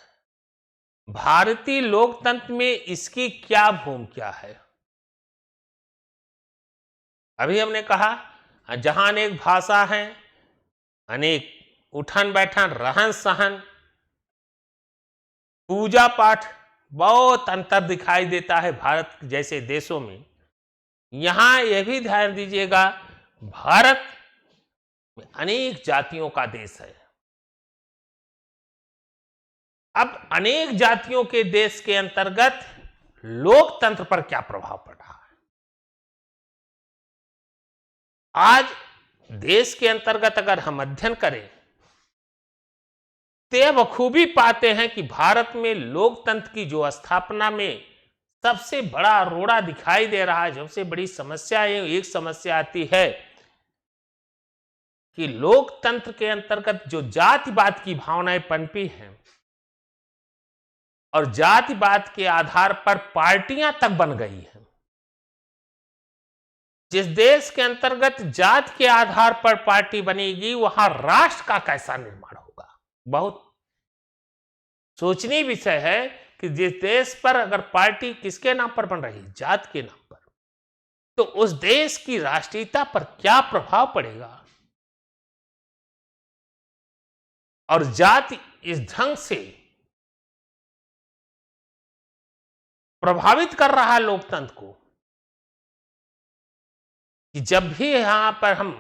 भारतीय लोकतंत्र में इसकी क्या भूमिका है। अभी हमने कहा जहां अनेक भाषा हैं, अनेक उठन बैठन, रहन सहन, पूजा पाठ बहुत अंतर दिखाई देता है भारत जैसे देशों में। यहां यह भी ध्यान दीजिएगा, भारत में अनेक जातियों का देश है। अब अनेक जातियों के देश के अंतर्गत लोकतंत्र पर क्या प्रभाव पड़ रहा है? आज देश के अंतर्गत अगर हम अध्ययन करें तो बखूबी पाते हैं कि भारत में लोकतंत्र की जो स्थापना में सबसे बड़ा रोड़ा दिखाई दे रहा है, सबसे बड़ी समस्या एक समस्या आती है कि लोकतंत्र के अंतर्गत जो जातिवाद की भावनाएं पनपी हैं और जातिवाद के आधार पर पार्टियां तक बन गई हैं। जिस देश के अंतर्गत जाति के आधार पर पार्टी बनेगी, वहां राष्ट्र का कैसा निर्माण होगा? बहुत सोचनीय विषय है कि जिस देश पर अगर पार्टी किसके नाम पर बन रही है, जाति के नाम पर, तो उस देश की राष्ट्रीयता पर क्या प्रभाव पड़ेगा। और जाति इस ढंग से प्रभावित कर रहा है लोकतंत्र को कि जब भी यहां पर हम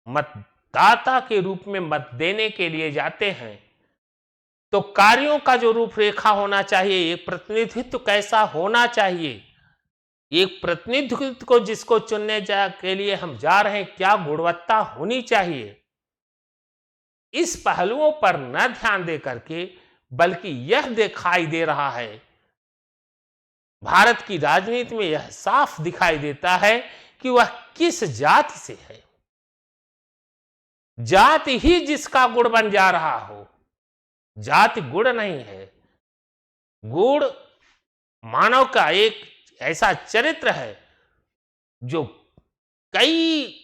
मतदाता के रूप में मत देने के लिए जाते हैं तो कार्यों का जो रूपरेखा होना चाहिए, एक प्रतिनिधित्व कैसा होना चाहिए, एक प्रतिनिधित्व को जिसको चुनने के लिए हम जा रहे हैं, क्या गुणवत्ता होनी चाहिए, इस पहलुओं पर न ध्यान दे करके बल्कि यह दिखाई दे रहा है, भारत की राजनीति में यह साफ दिखाई देता है कि वह किस जाति से है। जाति ही जिसका गुण बन जा रहा हो। जाति गुण नहीं है, गुण मानव का एक ऐसा चरित्र है जो कई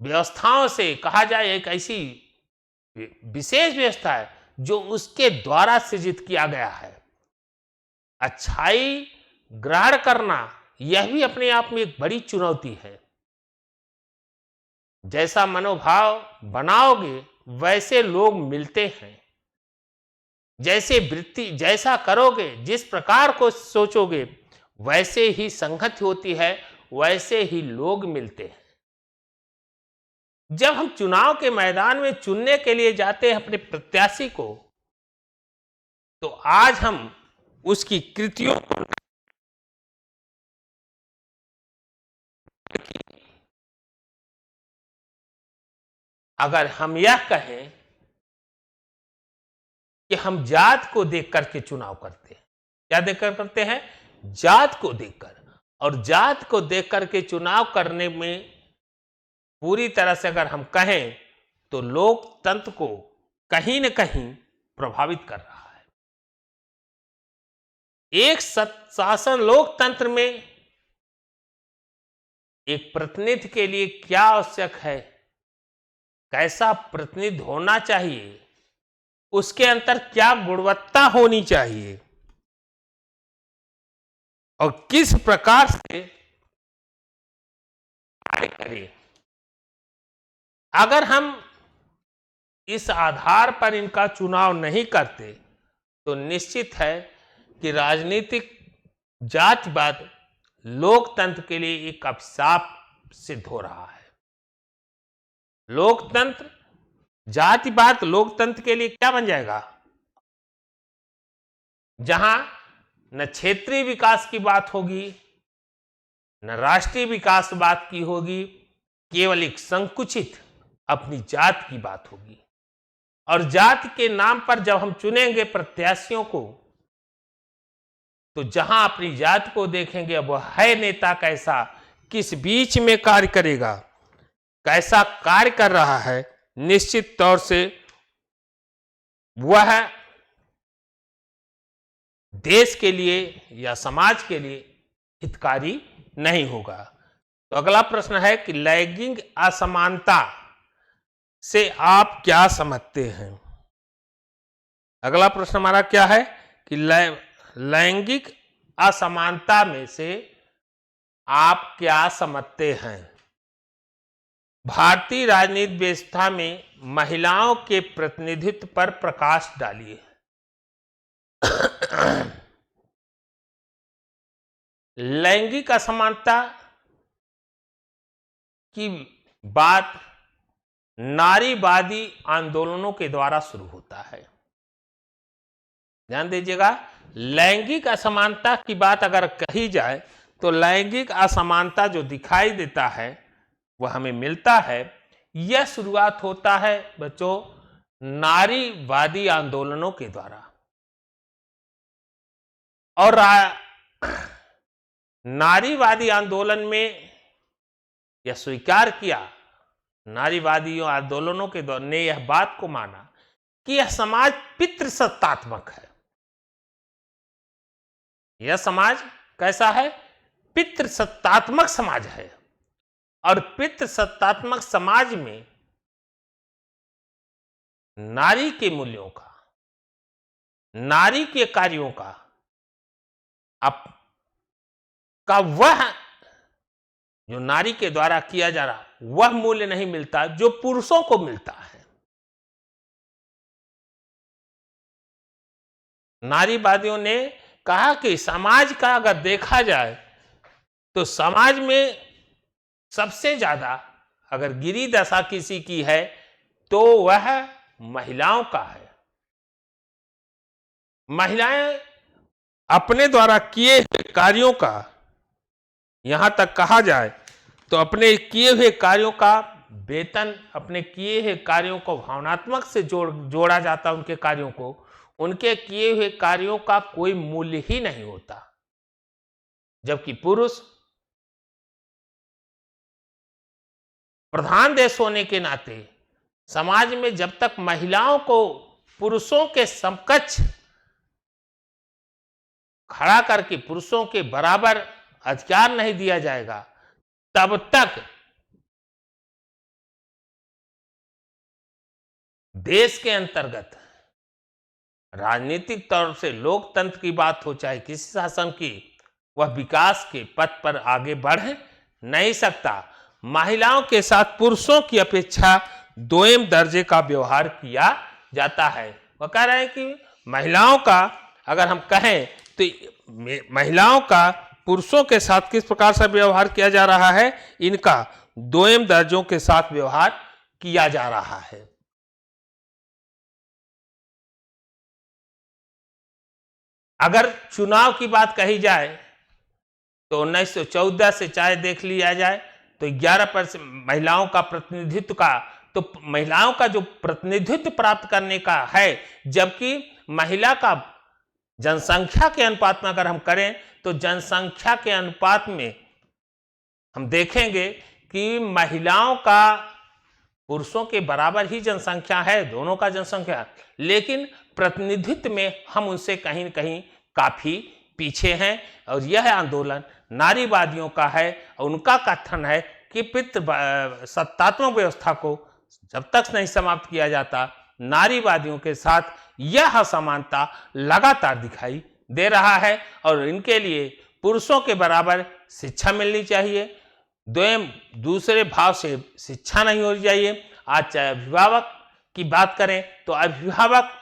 व्यवस्थाओं से कहा जाए एक ऐसी विशेष व्यवस्था है जो उसके द्वारा सृजित किया गया है। अच्छाई ग्रहण करना यह भी अपने आप में एक बड़ी चुनौती है। जैसा मनोभाव बनाओगे वैसे लोग मिलते हैं, जैसे वृत्ति जैसा करोगे, जिस प्रकार को सोचोगे वैसे ही संगति होती है, वैसे ही लोग मिलते हैं। जब हम चुनाव के मैदान में चुनने के लिए जाते हैं अपने प्रत्याशी को, तो आज हम उसकी कृतियों को अगर हम यह कहें कि हम जात को देख करके चुनाव करते हैं, क्या देखकर करते हैं? जात को देखकर। और जात को देख करके चुनाव करने में पूरी तरह से अगर हम कहें तो लोकतंत्र को कहीं न कहीं प्रभावित कर रहा है। एक शासन लोकतंत्र में एक प्रतिनिधि के लिए क्या आवश्यक है, कैसा प्रतिनिधि होना चाहिए, उसके अंदर क्या गुणवत्ता होनी चाहिए और किस प्रकार से कार्य करें। अगर हम इस आधार पर इनका चुनाव नहीं करते तो निश्चित है कि राजनीतिक जातिवाद लोकतंत्र के लिए एक अभिशाप सिद्ध हो रहा है। लोकतंत्र जातिवाद लोकतंत्र के लिए क्या बन जाएगा? जहां न क्षेत्रीय विकास की बात होगी, न राष्ट्रीय विकास बात की होगी, केवल एक संकुचित अपनी जात की बात होगी। और जाति के नाम पर जब हम चुनेंगे प्रत्याशियों को, तो जहां अपनी जाति को देखेंगे अब वह है नेता कैसा, किस बीच में कार्य करेगा, कैसा कार्य कर रहा है, निश्चित तौर से वह देश के लिए या समाज के लिए हितकारी नहीं होगा। तो अगला प्रश्न है कि लैंगिक असमानता से आप क्या समझते हैं? अगला प्रश्न हमारा क्या है कि लैंगिक असमानता में से आप क्या समझते हैं? भारतीय राजनीतिक व्यवस्था में महिलाओं के प्रतिनिधित्व पर प्रकाश डालिए। लैंगिक असमानता की बात नारीवादी आंदोलनों के द्वारा शुरू होता है। ध्यान दीजिएगा, लैंगिक असमानता की बात अगर कही जाए तो लैंगिक असमानता जो दिखाई देता है वह हमें मिलता है, यह शुरुआत होता है बच्चों नारीवादी आंदोलनों के द्वारा। और नारीवादी आंदोलन में यह स्वीकार किया, नारीवादी आंदोलनों के दौर ने यह बात को माना कि यह समाज पितृसत्तात्मक है। यह समाज कैसा है? पितृसत्तात्मक समाज है। और पितृसत्तात्मक समाज में नारी के मूल्यों का, नारी के कार्यों का वह जो नारी के द्वारा किया जा रहा वह मूल्य नहीं मिलता जो पुरुषों को मिलता है। नारीवादियों ने कहा कि समाज का अगर देखा जाए तो समाज में सबसे ज्यादा अगर गिरी दशा किसी की है तो वह महिलाओं का है। महिलाएं अपने द्वारा किए हुए कार्यों का, यहां तक कहा जाए तो अपने किए हुए कार्यों का वेतन, अपने किए हुए कार्यों को भावनात्मक से जोड़ा जाता, उनके कार्यों को, उनके किए हुए कार्यों का कोई मूल्य ही नहीं होता। जबकि पुरुष प्रधान देश होने के नाते समाज में जब तक महिलाओं को पुरुषों के समकक्ष खड़ा करके पुरुषों के बराबर अधिकार नहीं दिया जाएगा, तब तक देश के अंतर्गत राजनीतिक तौर से लोकतंत्र की बात हो चाहे किसी शासन की, वह विकास के पथ पर आगे बढ़ नहीं सकता। महिलाओं के साथ पुरुषों की अपेक्षा दोयम दर्जे का व्यवहार किया जाता है। वह कह रहे हैं कि महिलाओं का अगर हम कहें तो महिलाओं का पुरुषों के साथ किस प्रकार से व्यवहार किया जा रहा है, इनका दोयम दर्जों के साथ व्यवहार किया जा रहा है। अगर चुनाव की बात कही जाए तो 1914 से चाहे देख लिया जाए तो 11% महिलाओं का प्रतिनिधित्व का, तो महिलाओं का जो प्रतिनिधित्व प्राप्त करने का है, जबकि महिला का जनसंख्या के अनुपात में अगर हम करें तो जनसंख्या के अनुपात में हम देखेंगे कि महिलाओं का पुरुषों के बराबर ही जनसंख्या है, दोनों का जनसंख्या, लेकिन प्रतिनिधित्व में हम उनसे कहीं न कहीं काफी पीछे हैं। और यह आंदोलन नारीवादियों का है और उनका कथन है कि पितृ सत्तात्मक व्यवस्था को जब तक नहीं समाप्त किया जाता, नारीवादियों के साथ यह असमानता लगातार दिखाई दे रहा है। और इनके लिए पुरुषों के बराबर शिक्षा मिलनी चाहिए, दूसरे भाव से शिक्षा नहीं होनी चाहिए। आज चाहे अभिभावक की बात करें तो अभिभावक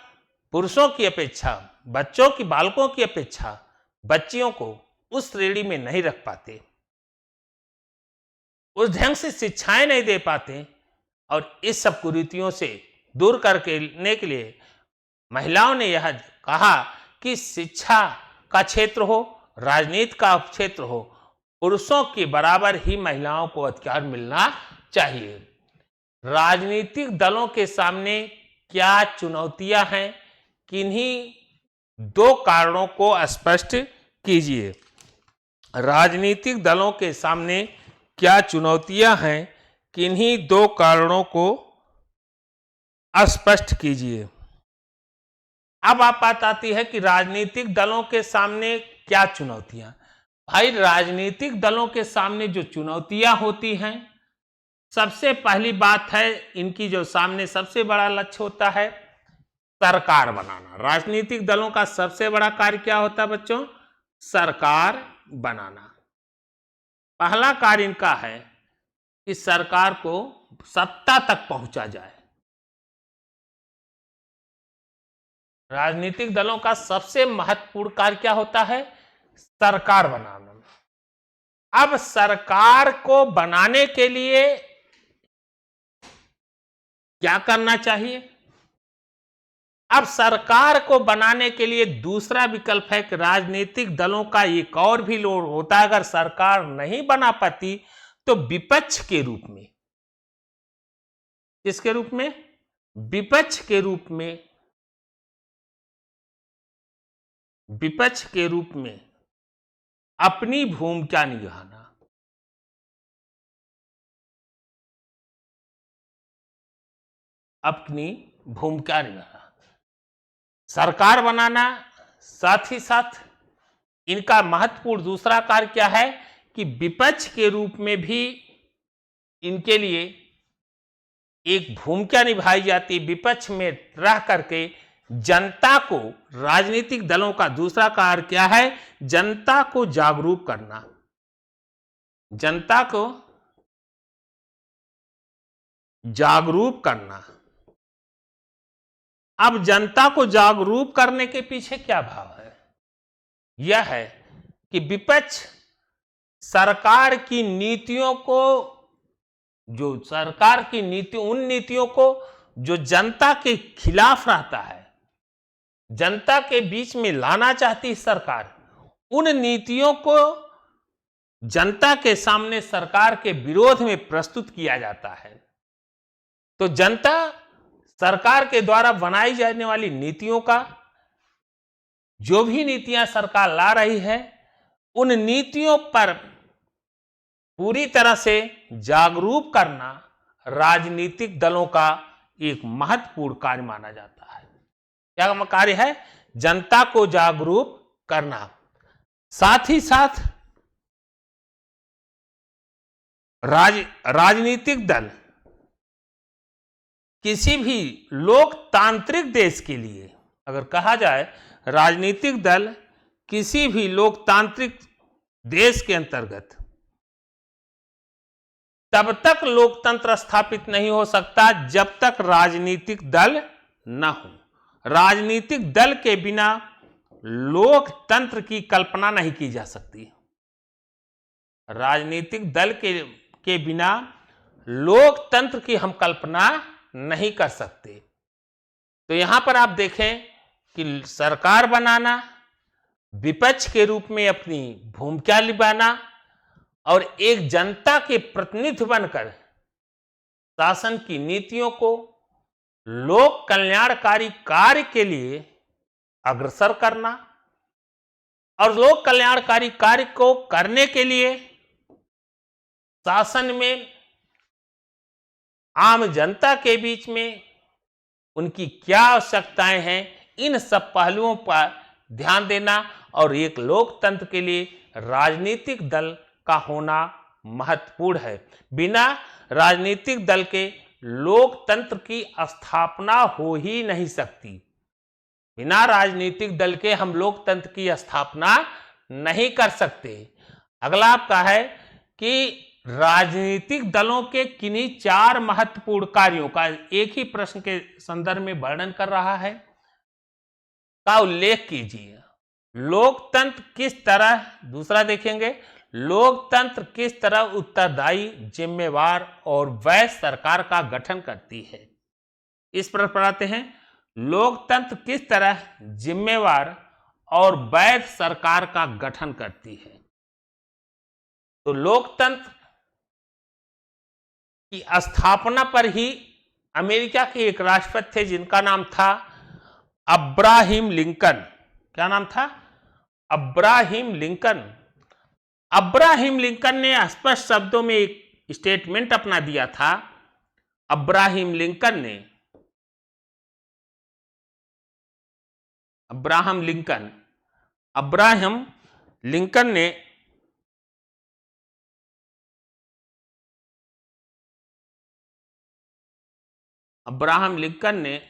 पुरुषों की अपेक्षा, बच्चों की, बालकों की अपेक्षा बच्चियों को उस श्रेणी में नहीं रख पाते, उस ढंग से शिक्षाएं नहीं दे पाते। और इस सब कुरीतियों से दूर करने के लिए महिलाओं ने यह कहा कि शिक्षा का क्षेत्र हो, राजनीति का क्षेत्र हो, पुरुषों के बराबर ही महिलाओं को अधिकार मिलना चाहिए। राजनीतिक दलों के सामने क्या चुनौतियां हैं, किन्हीं दो कारणों को स्पष्ट कीजिए। राजनीतिक दलों के सामने क्या चुनौतियां हैं, किन्हीं दो कारणों को स्पष्ट कीजिए। अब आप बात आती है कि राजनीतिक दलों के सामने क्या चुनौतियां। भाई, राजनीतिक दलों के सामने जो चुनौतियां होती हैं, सबसे पहली बात है इनकी जो सामने सबसे बड़ा लक्ष्य होता है सरकार बनाना। राजनीतिक दलों का सबसे बड़ा कार्य क्या होता है बच्चों? सरकार बनाना। पहला कार्य इनका है कि सरकार को सत्ता तक पहुंचा जाए। राजनीतिक दलों का सबसे महत्वपूर्ण कार्य क्या होता है? सरकार बनाना। अब सरकार को बनाने के लिए क्या करना चाहिए? अब सरकार को बनाने के लिए दूसरा विकल्प है कि राजनीतिक दलों का एक और भी लोड होता है, अगर सरकार नहीं बना पाती तो विपक्ष के रूप में, किसके रूप में? विपक्ष के रूप में, विपक्ष के रूप में अपनी भूमिका निभाना। अपनी भूमिका निभाना, सरकार बनाना, साथ ही साथ इनका महत्वपूर्ण दूसरा कार्य क्या है कि विपक्ष के रूप में भी इनके लिए एक भूमिका निभाई जाती। विपक्ष में रह करके जनता को, राजनीतिक दलों का दूसरा कार्य क्या है? जनता को जागरूक करना, जनता को जागरूक करना। अब जनता को जागरूक करने के पीछे क्या भाव है? यह है कि विपक्ष सरकार की नीतियों को, जो सरकार की नीति, उन नीतियों को जो जनता के खिलाफ रहता है, जनता के बीच में लाना चाहती सरकार, उन नीतियों को जनता के सामने सरकार के विरोध में प्रस्तुत किया जाता है। तो जनता सरकार के द्वारा बनाई जाने वाली नीतियों का, जो भी नीतियां सरकार ला रही है, उन नीतियों पर पूरी तरह से जागरूक करना राजनीतिक दलों का एक महत्वपूर्ण कार्य माना जाता है। क्या कार्य है? जनता को जागरूक करना। साथ ही साथ राजनीतिक दल किसी भी लोकतांत्रिक देश के लिए, अगर कहा जाए राजनीतिक दल किसी भी लोकतांत्रिक देश के अंतर्गत, तब तक लोकतंत्र स्थापित नहीं हो सकता जब तक राजनीतिक दल न हो। राजनीतिक दल के बिना लोकतंत्र की कल्पना नहीं की जा सकती। राजनीतिक दल के बिना लोकतंत्र की हम कल्पना नहीं कर सकते। तो यहां पर आप देखें कि सरकार बनाना, विपक्ष के रूप में अपनी भूमिका निभाना और एक जनता के प्रतिनिधि बनकर शासन की नीतियों को लोक कल्याणकारी कार्य के लिए अग्रसर करना, और लोक कल्याणकारी कार्य को करने के लिए शासन में आम जनता के बीच में उनकी क्या आवश्यकताएं हैं, इन सब पहलुओं पर ध्यान देना, और एक लोकतंत्र के लिए राजनीतिक दल का होना महत्वपूर्ण है। बिना राजनीतिक दल के लोकतंत्र की स्थापना हो ही नहीं सकती। बिना राजनीतिक दल के हम लोकतंत्र की स्थापना नहीं कर सकते। अगला आपका है कि राजनीतिक दलों के किन्हीं 4 महत्वपूर्ण कार्यों का एक ही प्रश्न के संदर्भ में वर्णन कर रहा है, का उल्लेख कीजिए। लोकतंत्र किस तरह, दूसरा देखेंगे, लोकतंत्र किस तरह उत्तरदायी, जिम्मेवार और वैध सरकार का गठन करती है। इस पर पढ़ाते हैं, लोकतंत्र किस तरह जिम्मेवार और वैध सरकार का गठन करती है। तो लोकतंत्र की स्थापना पर ही अमेरिका के एक राष्ट्रपति थे जिनका नाम था अब्राहम लिंकन। क्या नाम था? Abraham Lincoln. अब्राहम लिंकन ने स्पष्ट शब्दों में एक स्टेटमेंट अपना दिया था। अब्राहम लिंकन ने अब्राहम लिंकन ने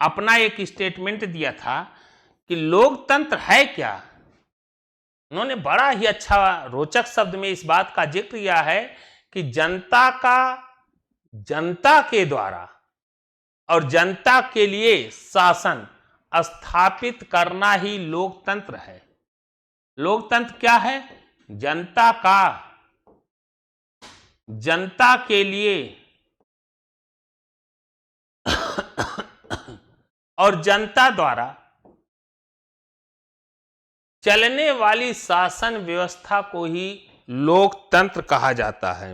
अपना एक स्टेटमेंट दिया था कि लोकतंत्र है क्या। उन्होंने बड़ा ही अच्छा रोचक शब्द में इस बात का जिक्र किया है कि जनता के द्वारा और जनता के लिए शासन स्थापित करना ही लोकतंत्र है। लोकतंत्र क्या है? जनता के लिए और जनता द्वारा चलने वाली शासन व्यवस्था को ही लोकतंत्र कहा जाता है।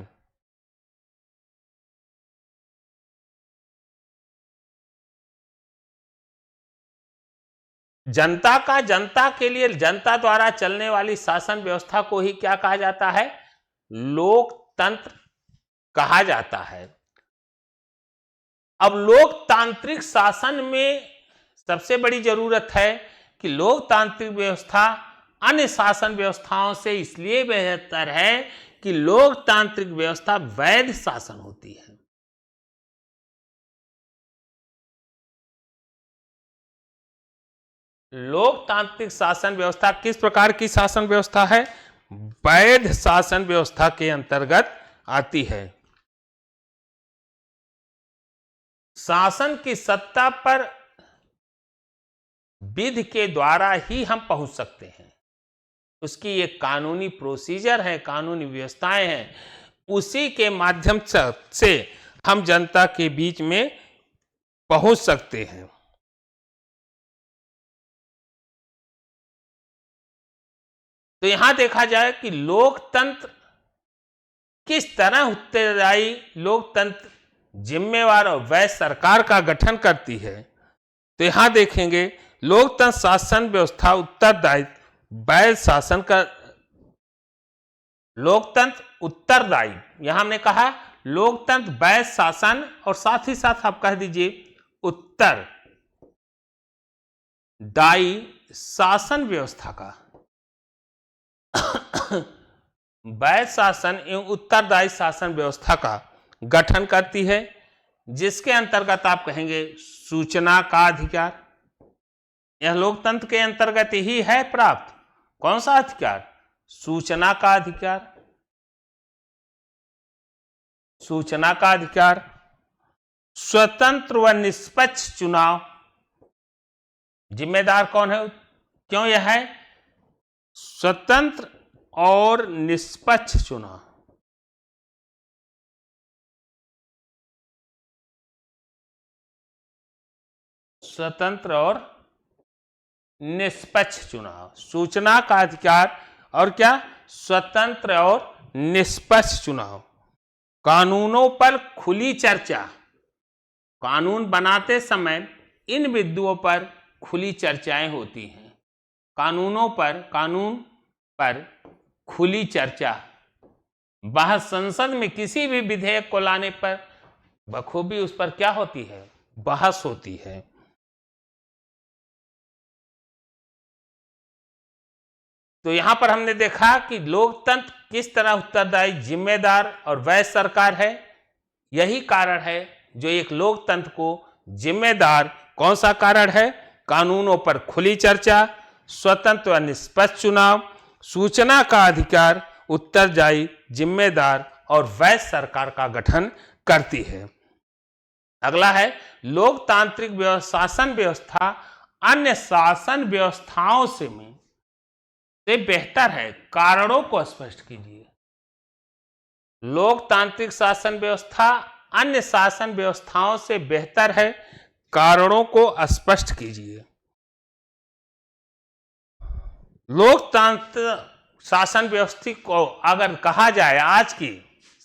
जनता के लिए जनता द्वारा चलने वाली शासन व्यवस्था को ही क्या कहा जाता है? लोकतंत्र कहा जाता है। अब लोकतांत्रिक शासन में सबसे बड़ी जरूरत है कि लोकतांत्रिक व्यवस्था अन्य शासन व्यवस्थाओं से इसलिए बेहतर है कि लोकतांत्रिक व्यवस्था वैध शासन होती है। लोकतांत्रिक शासन व्यवस्था किस प्रकार की शासन व्यवस्था है? वैध शासन व्यवस्था के अंतर्गत आती है। शासन की सत्ता पर विधि के द्वारा ही हम पहुंच सकते हैं। उसकी एक कानूनी प्रोसीजर है, कानूनी व्यवस्थाएं हैं, उसी के माध्यम से हम जनता के बीच में पहुंच सकते हैं। तो यहां देखा जाए कि लोकतंत्र किस तरह उत्तरदायी, लोकतंत्र जिम्मेवार और वैध सरकार का गठन करती है। तो यहां देखेंगे लोकतंत्र शासन व्यवस्था उत्तरदायी वैध शासन का, लोकतंत्र उत्तरदायी, यहां हमने कहा लोकतंत्र वैध शासन और साथ ही साथ आप कह दीजिए उत्तरदायी शासन व्यवस्था का वैध शासन एवं उत्तरदायी शासन व्यवस्था का गठन करती है, जिसके अंतर्गत आप कहेंगे सूचना का अधिकार। यह लोकतंत्र के अंतर्गत ही है प्राप्त। कौन सा अधिकार? सूचना का अधिकार। सूचना का अधिकार, स्वतंत्र व निष्पक्ष चुनाव। जिम्मेदार कौन है? क्यों यह है? स्वतंत्र और निष्पक्ष चुनाव। स्वतंत्र और निष्पक्ष चुनाव, सूचना का अधिकार और क्या? स्वतंत्र और निष्पक्ष चुनाव। कानूनों पर खुली चर्चा। कानून बनाते समय इन बिंदुओं पर खुली चर्चाएं होती हैं। कानून पर खुली चर्चा। वह संसद में किसी भी विधेयक को लाने पर बखूबी उस पर क्या होती है? बहस होती है। तो यहां पर हमने देखा कि लोकतंत्र किस तरह उत्तरदायी, जिम्मेदार और वैध सरकार है। यही कारण है जो एक लोकतंत्र को जिम्मेदार, कौन सा कारण है? कानूनों पर खुली चर्चा, स्वतंत्र व निष्पक्ष चुनाव, सूचना का अधिकार, उत्तरदायी, जिम्मेदार और वैध सरकार का गठन करती है। अगला है लोकतांत्रिक शासन व्यवस्था अन्य शासन व्यवस्थाओं से बेहतर है। कारणों को स्पष्ट कीजिए। लोकतांत्रिक शासन व्यवस्था अन्य शासन व्यवस्थाओं से बेहतर है, कारणों को स्पष्ट कीजिए। लोकतांत्रिक शासन व्यवस्था को अगर कहा जाए आज की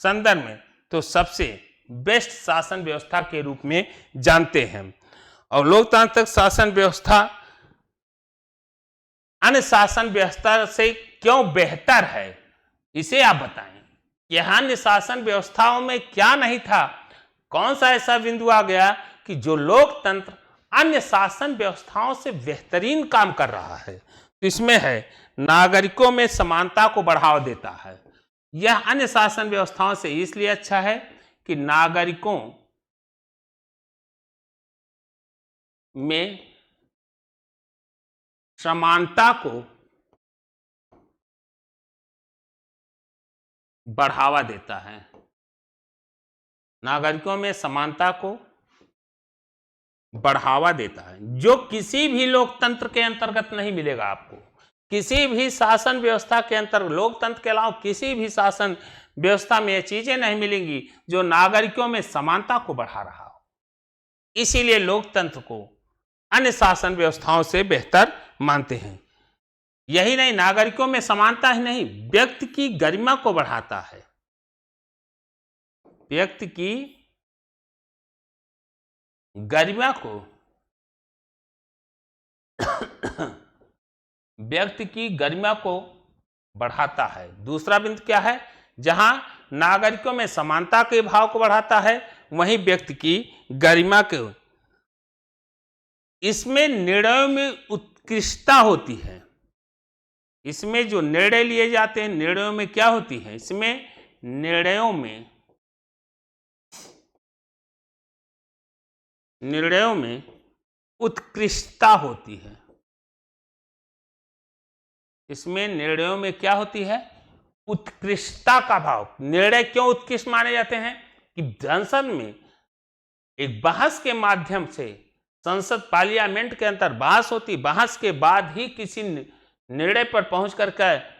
संदर्भ में तो सबसे बेस्ट शासन व्यवस्था के रूप में जानते हैं। और लोकतांत्रिक शासन व्यवस्था अन्य शासन व्यवस्था से क्यों बेहतर है, इसे आप बताएं। यह अन्य शासन व्यवस्थाओं में क्या नहीं था? कौन सा ऐसा बिंदु आ गया कि जो लोकतंत्र अन्य शासन व्यवस्थाओं से बेहतरीन काम कर रहा है? तो इसमें है नागरिकों में समानता को बढ़ावा देता है। यह अन्य शासन व्यवस्थाओं से इसलिए अच्छा है कि नागरिकों में समानता को बढ़ावा देता है। नागरिकों में समानता को बढ़ावा देता है, जो किसी भी लोकतंत्र के अंतर्गत नहीं मिलेगा आपको। किसी भी शासन व्यवस्था के अंतर्गत, लोकतंत्र के अलावा किसी भी शासन व्यवस्था में ये चीजें नहीं मिलेंगी जो नागरिकों में समानता को बढ़ा रहा हो। इसीलिए लोकतंत्र को अन्य शासन व्यवस्थाओं से बेहतर मानते हैं। यही नहीं, नागरिकों में समानता ही नहीं, व्यक्ति की गरिमा को बढ़ाता है। व्यक्ति की गरिमा को व्यक्ति की गरिमा को बढ़ाता है। दूसरा बिंदु क्या है? जहां नागरिकों में समानता के भाव को बढ़ाता है, वहीं व्यक्ति की गरिमा को, इसमें निर्णयों में उत्कृष्टता होती है। इसमें जो निर्णय लिए जाते हैं, निर्णयों में क्या होती है? इसमें निर्णयों में उत्कृष्टता होती है। इसमें निर्णयों में क्या होती है? उत्कृष्टता का भाव। निर्णय क्यों उत्कृष्ट माने जाते हैं? कि संसद में एक बहस के माध्यम से, संसद पार्लियामेंट के अंदर बहस होती, बहस के बाद ही किसी निर्णय पर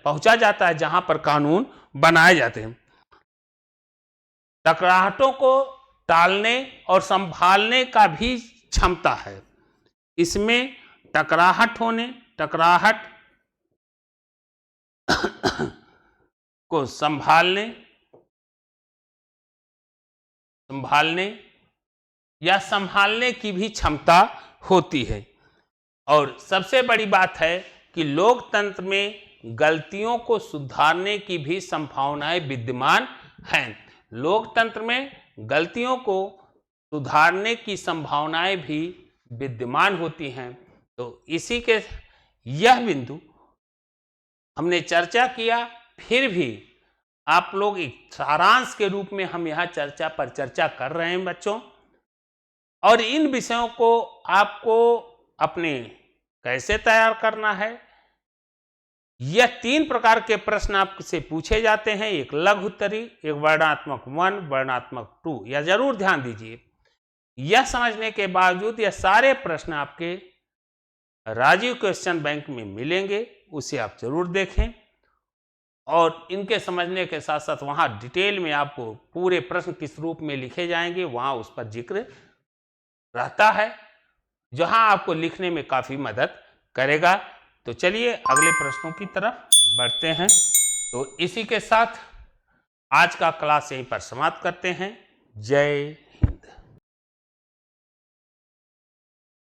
पहुंचा जाता है जहां पर कानून बनाए जाते हैं। टकराहटों को टालने और संभालने का भी क्षमता है। इसमें टकराहट को संभालने या संभालने की भी क्षमता होती है। और सबसे बड़ी बात है कि लोकतंत्र में गलतियों को सुधारने की भी संभावनाएं विद्यमान हैं। लोकतंत्र में गलतियों को सुधारने की संभावनाएं भी विद्यमान होती हैं। तो इसी के यह बिंदु हमने चर्चा किया। फिर भी आप लोग एक सारांश के रूप में हम यहाँ चर्चा कर रहे हैं बच्चों। और इन विषयों को आपको अपने कैसे तैयार करना है, यह 3 प्रकार के प्रश्न आपसे पूछे जाते हैं। एक लघु उत्तरी, एक वर्णनात्मक 1, वर्णनात्मक 2। यह जरूर ध्यान दीजिए। यह समझने के बावजूद यह सारे प्रश्न आपके राजीव क्वेश्चन बैंक में मिलेंगे, उसे आप जरूर देखें। और इनके समझने के साथ साथ वहाँ डिटेल में आपको पूरे प्रश्न किस रूप में लिखे जाएंगे, वहाँ उस पर जिक्र रहता है, जहाँ आपको लिखने में काफ़ी मदद करेगा। तो चलिए अगले प्रश्नों की तरफ बढ़ते हैं। तो इसी के साथ आज का क्लास यहीं पर समाप्त करते हैं। जय